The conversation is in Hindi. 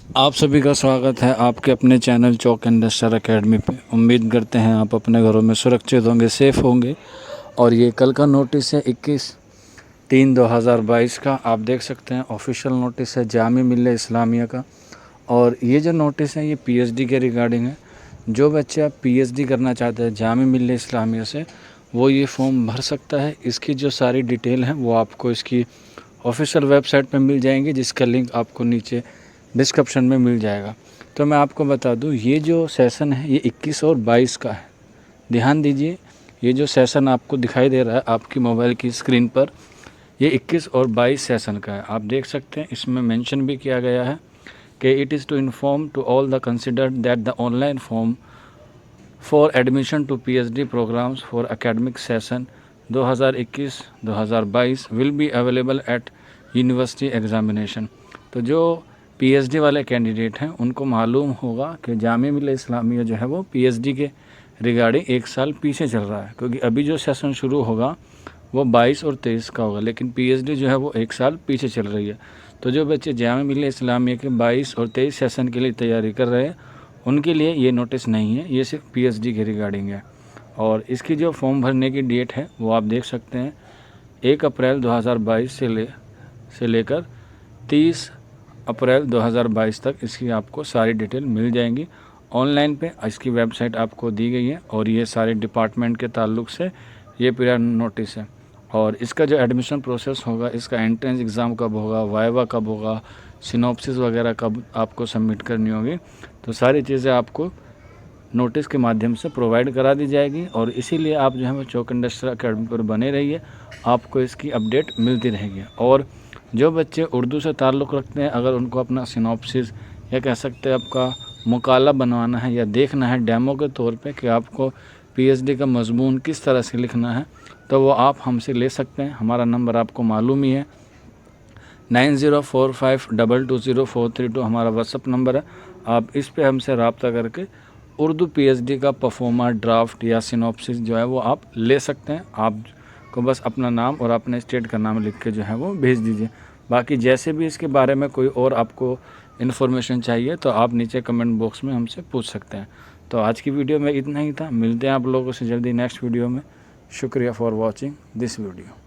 आप सभी का स्वागत है आपके अपने चैनल चौक इंडस्ट्रियल एकेडमी पे। उम्मीद करते हैं आप अपने घरों में सुरक्षित होंगे, सेफ़ होंगे। और ये कल का नोटिस है 21/3/2022 का। आप देख सकते हैं ऑफिशियल नोटिस है जामिया मिल्लिया इस्लामिया का। और ये जो नोटिस है ये पीएचडी के रिगार्डिंग है। जो बच्चा पीएचडी करना चाहता है जामिया मिल्लिया इस्लामिया से, वो ये फॉर्म भर सकता है। इसकी जो सारी डिटेल है वो आपको इसकी ऑफिशियल वेबसाइट पर मिल जाएंगी, जिसका लिंक आपको नीचे डिस्क्रिप्शन में मिल जाएगा। तो मैं आपको बता दूं, ये जो सेशन है ये 21 और 22 का है। ध्यान दीजिए, ये जो सेशन आपको दिखाई दे रहा है आपकी मोबाइल की स्क्रीन पर, ये 21 और 22 सेशन का है। आप देख सकते हैं इसमें मेंशन भी किया गया है कि it is to inform to all the considered that the online form for admission to PhD programmes for academic session 2021-2022 will be available at university examination. तो जो पीएचडी वाले कैंडिडेट हैं उनको मालूम होगा कि जामिया मिल्लिया इस्लामिया जो है वो पीएचडी के रिगार्डिंग 1 साल पीछे चल रहा है, क्योंकि अभी जो सेशन शुरू होगा वो 22 और 23 का होगा, लेकिन पीएचडी जो है वो 1 साल पीछे चल रही है। तो जो बच्चे जामिया मिल्लिया इस्लामिया के 22 और 23 सेशन के लिए तैयारी कर रहे हैं उनके लिए ये नोटिस नहीं है, ये सिर्फ पीएचडी के रिगार्डिंग है। और इसकी जो फॉर्म भरने की डेट है वो आप देख सकते हैं 1 अप्रैल 2022 से लेकर 30 अप्रैल 2022 तक इसकी आपको सारी डिटेल मिल जाएंगी ऑनलाइन पे। इसकी वेबसाइट आपको दी गई है और ये सारे डिपार्टमेंट के ताल्लुक से ये पीरियड नोटिस है। और इसका जो एडमिशन प्रोसेस होगा, इसका एंट्रेंस एग्ज़ाम कब होगा, वाइवा कब होगा, सिनॉप्सिस वगैरह कब आपको सबमिट करनी होगी, तो सारी चीज़ें आपको नोटिस के माध्यम से प्रोवाइड करा दी जाएगी। और इसीलिए आप जो है वो चौक इंडस्ट्रियल एकेडमी पर बने रहिए, आपको इसकी अपडेट मिलती रहेगी। और जो बच्चे उर्दू से ताल्लुक़ रखते हैं, अगर उनको अपना सिनॉप्सिस या कह सकते हैं आपका मुकाला बनवाना है या देखना है डेमो के तौर पे कि आपको पीएचडी का मज़मून किस तरह से लिखना है, तो वो आप हमसे ले सकते हैं। हमारा नंबर आपको मालूम ही है, 9045220432 हमारा व्हाट्सअप नंबर है। आप इस पे हमसे रब्ता करके उर्दू पीएचडी का परफॉर्मा ड्राफ्ट या सिनॉप्सिस जो है वो आप ले सकते हैं। आपको बस अपना नाम और अपने स्टेट का नाम लिख के जो है वो भेज दीजिए। बाकी जैसे भी इसके बारे में कोई और आपको इन्फॉर्मेशन चाहिए तो आप नीचे कमेंट बॉक्स में हमसे पूछ सकते हैं। तो आज की वीडियो में इतना ही था। मिलते हैं आप लोगों से जल्दी नेक्स्ट वीडियो में। शुक्रिया फॉर वॉचिंग दिस वीडियो।